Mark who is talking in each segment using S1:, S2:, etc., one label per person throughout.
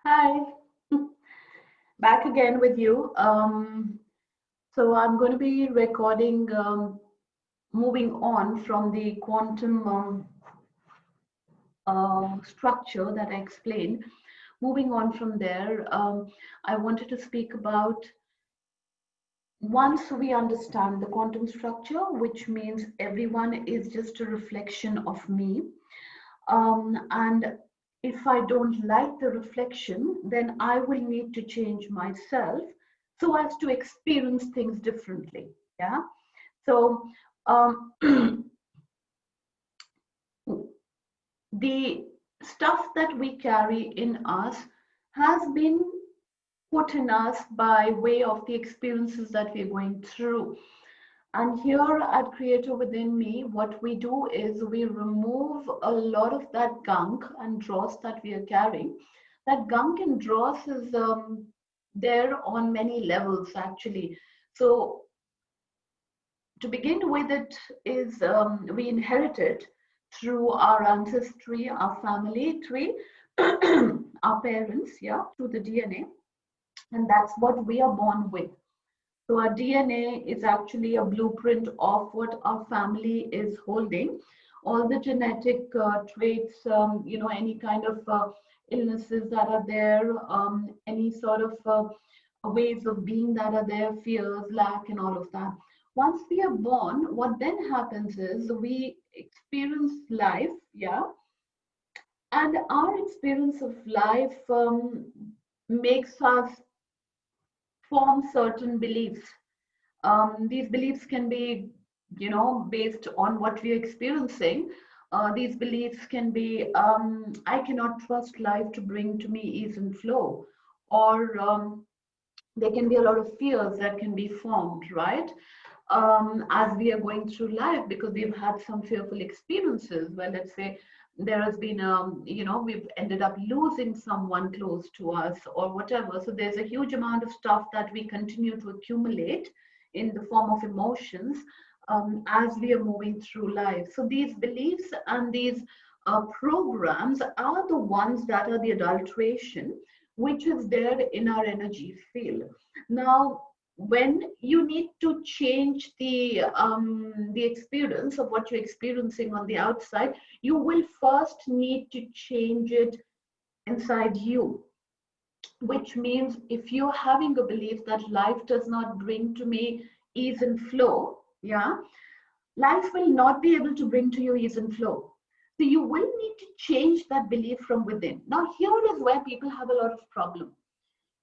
S1: Hi, back again with you. So I'm going to be recording, moving on from the quantum structure that I explained. Moving on from there, I wanted to speak about once we understand the quantum structure, which means everyone is just a reflection of me. And if I don't like the reflection, then I will need to change myself so as to experience things differently. Yeah. So um, the stuff that we carry in us has been put in us by way of the experiences that we're going through. And here at Creator Within Me, what we do is we remove a lot of that gunk and dross that we are carrying. That gunk and dross is there on many levels, actually. So, to begin with, it is we inherit it through our ancestry, our family tree, our parents, yeah, through the DNA. And that's what we are born with. So our DNA is actually a blueprint of what our family is holding. All the genetic traits, any kind of illnesses that are there, any sort of ways of being that are there, fears, lack, and all of that. Once we are born, what then happens is we experience life, yeah, and our experience of life makes us form certain beliefs. These beliefs can be, based on what we're experiencing. These beliefs can be, I cannot trust life to bring to me ease and flow, or there can be a lot of fears that can be formed, right? As we are going through life because we've had some fearful experiences. Well, let's say there has been, we've ended up losing someone close to us or whatever. So there's a huge amount of stuff that we continue to accumulate in the form of emotions as we are moving through life. So these beliefs and these programs are the ones that are the adulteration, which is there in our energy field. Now, when you need to change the experience of what you're experiencing on the outside, you will first need to change it inside you, which means if you're having a belief that life does not bring to me ease and flow, yeah, life will not be able to bring to you ease and flow. So you will need to change that belief from within. Now here is where people have a lot of problem,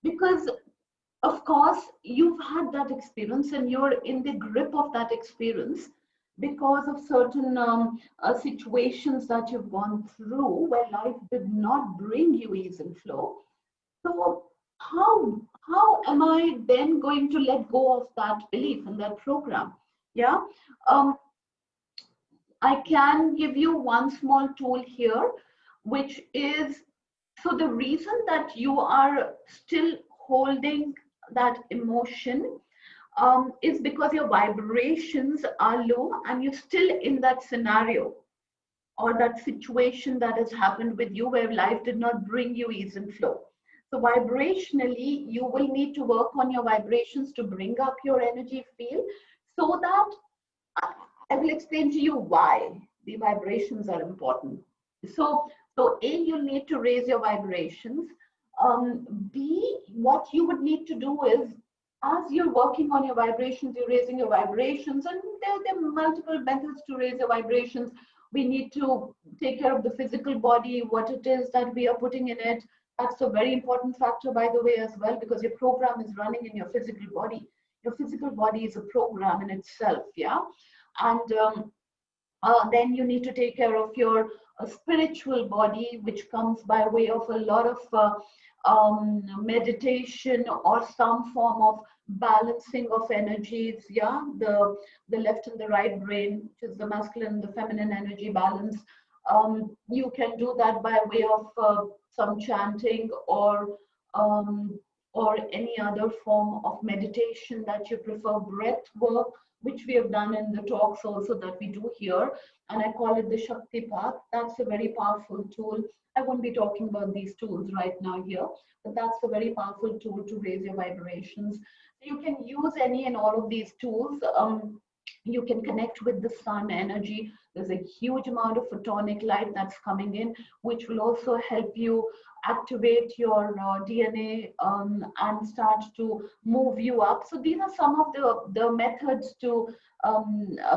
S1: because of course you've had that experience and you're in the grip of that experience because of certain situations that you've gone through where life did not bring you ease and flow. So how am I then going to let go of that belief and that program? Yeah. um, I can give you one small tool here, which is, so the reason that you are still holding that emotion is because your vibrations are low and you're still in that scenario or that situation that has happened with you where life did not bring you ease and flow. So vibrationally, you will need to work on your vibrations to bring up your energy field so that I will explain to you why the vibrations are important. So, so A, you'll need to raise your vibrations. B, what you would need to do is, as you're working on your vibrations, you're raising your vibrations, and there are multiple methods to raise your vibrations. We need to take care of the physical body, what it is that we are putting in it. That's a very important factor, by the way, as well, because your program is running in your physical body. Your physical body is a program in itself, yeah? And then you need to take care of your spiritual body, which comes by way of a lot of meditation or some form of balancing of energies. Yeah, the left and the right brain, which is the masculine and the feminine energy balance. You can do that by way of some chanting um, or any other form of meditation that you prefer, breath work, which we have done in the talks also that we do here, and I call it the Shakti Path. That's a very powerful tool. I won't be talking about these tools right now here, but that's a very powerful tool to raise your vibrations. You can use any and all of these tools. You can connect with the sun energy. There's a huge amount of photonic light that's coming in, which will also help you activate your DNA and start to move you up. So these are some of the methods to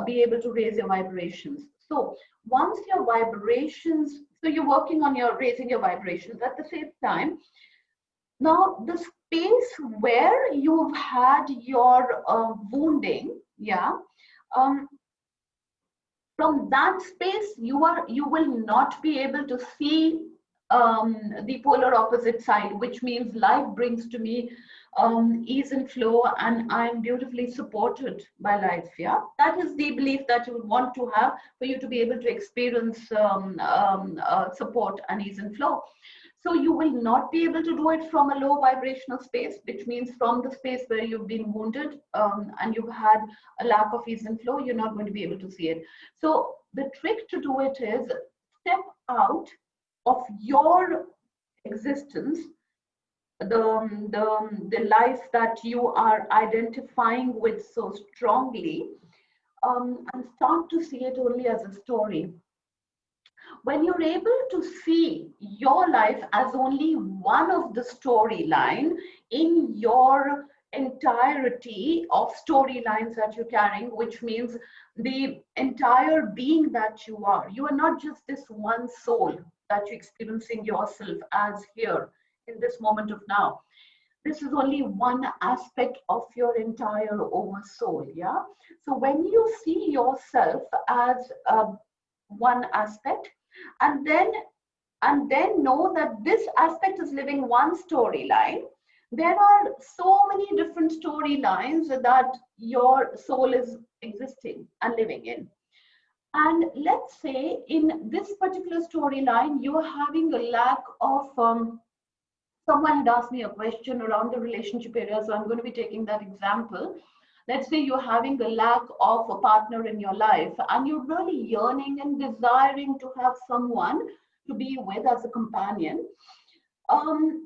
S1: be able to raise your vibrations. So once your vibrations, so you're working on your raising your vibrations at the same time. Now the space where you've had your wounding, yeah, from that space you will not be able to see the polar opposite side, which means life brings to me ease and flow, and I'm beautifully supported by life. Yeah, that is the belief that you would want to have for you to be able to experience support and ease and flow. So you will not be able to do it from a low vibrational space, which means from the space where you've been wounded and you've had a lack of ease and flow, you're not going to be able to see it. So the trick to do it is step out of your existence, the life that you are identifying with so strongly, and start to see it only as a story. When you're able to see your life as only one of the storyline in your entirety of storylines that you're carrying, which means the entire being that you are not just this one soul that you're experiencing yourself as here in this moment of now. This is only one aspect of your entire oversoul. Yeah, so when you see yourself as one aspect, and then know that this aspect is living one storyline, there are so many different storylines that your soul is existing and living in. And let's say in this particular storyline you are having a lack of someone had asked me a question around the relationship area, so I'm going to be taking that example. Let's say you're having a lack of a partner in your life and you're really yearning and desiring to have someone to be with as a companion. On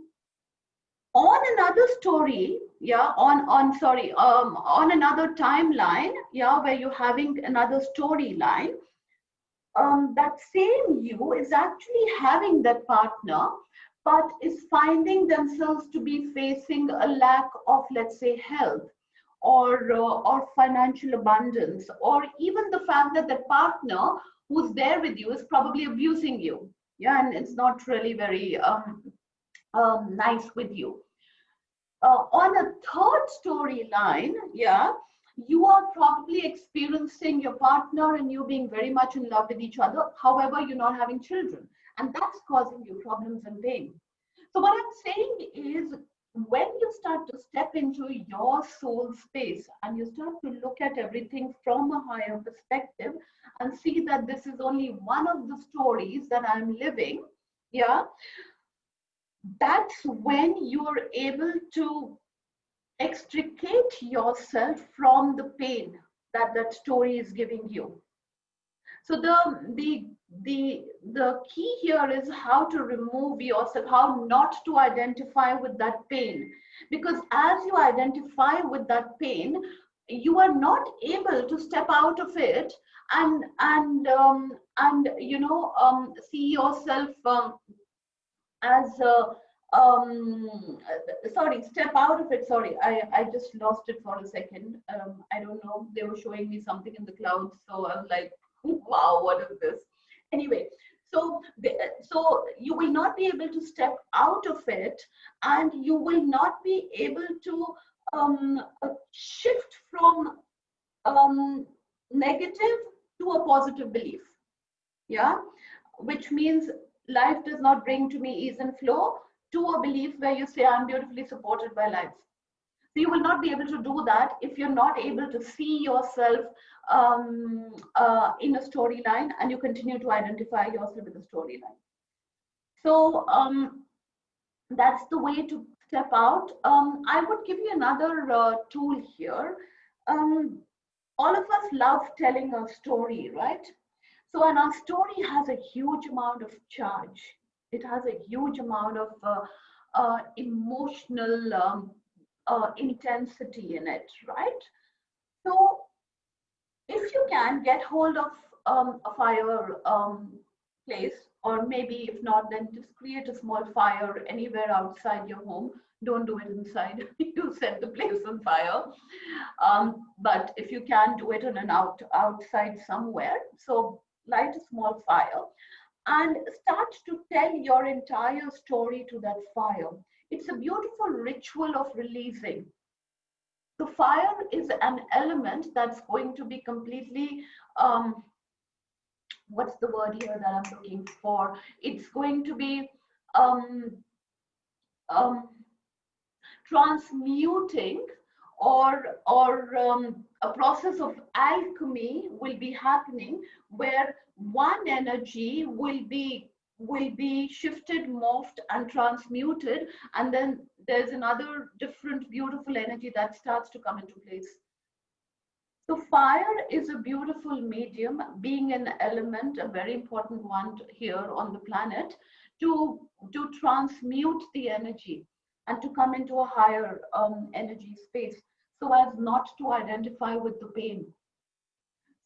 S1: another story, yeah, on another timeline, yeah, where you're having another storyline, that same you is actually having that partner, but is finding themselves to be facing a lack of, let's say, health or financial abundance, or even the fact that the partner who's there with you is probably abusing you. Yeah, and it's not really very nice with you. On a third storyline, yeah, you are probably experiencing your partner and you being very much in love with each other. However, you're not having children, and that's causing you problems and pain. So what I'm saying is, when you start to step into your soul space and you start to look at everything from a higher perspective and see that this is only one of the stories that I'm living, yeah, that's when you're able to extricate yourself from the pain that that story is giving you. So the key here is how to remove yourself, how not to identify with that pain. Because as you identify with that pain, you are not able to step out of it and see yourself as step out of it. Sorry, I just lost it for a second. I don't know, they were showing me something in the clouds, so I was like, wow, what is this? Anyway, so you will not be able to step out of it, and you will not be able to shift from negative to a positive belief. Yeah, which means life does not bring to me ease and flow, to a belief where you say, I'm beautifully supported by life. So you will not be able to do that if you're not able to see yourself in a storyline and you continue to identify yourself with the storyline. So that's the way to step out. I would give you another tool here. all of us love telling a story, right? So, and our story has a huge amount of charge. It has a huge amount of emotional intensity in it, right? So, if you can get hold of a fire place, or maybe if not, then just create a small fire anywhere outside your home. Don't do it inside. You set the place on fire. But if you can do it on an outside somewhere, so light a small fire and start to tell your entire story to that fire. It's a beautiful ritual of releasing. So fire is an element that's going to be completely, what's the word here that I'm looking for? It's going to be um, um, transmuting, or a process of alchemy will be happening, where one energy will be shifted, morphed, and transmuted, and then there's another different beautiful energy that starts to come into place. So fire is a beautiful medium, being an element, a very important one here on the planet, to transmute the energy and to come into a higher energy space, so as not to identify with the pain.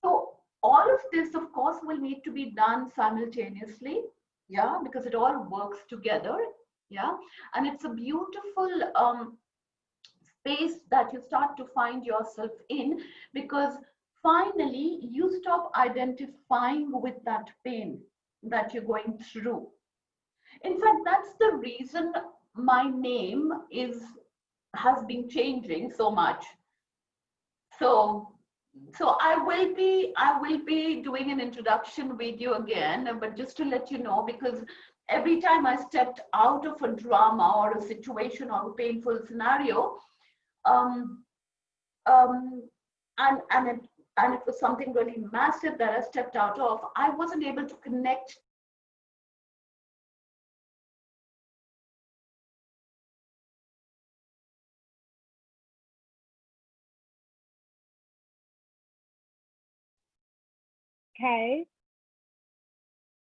S1: So all of this, of course, will need to be done simultaneously, yeah, because it all works together, yeah, and it's a beautiful space that you start to find yourself in, because finally you stop identifying with that pain that you're going through. In fact, that's the reason my name has been changing so much. So so I will be doing an introduction video again, but just to let you know, because every time I stepped out of a drama or a situation or a painful scenario, um, um, and it was something really massive that I stepped out of, I wasn't able to connect
S2: Okay.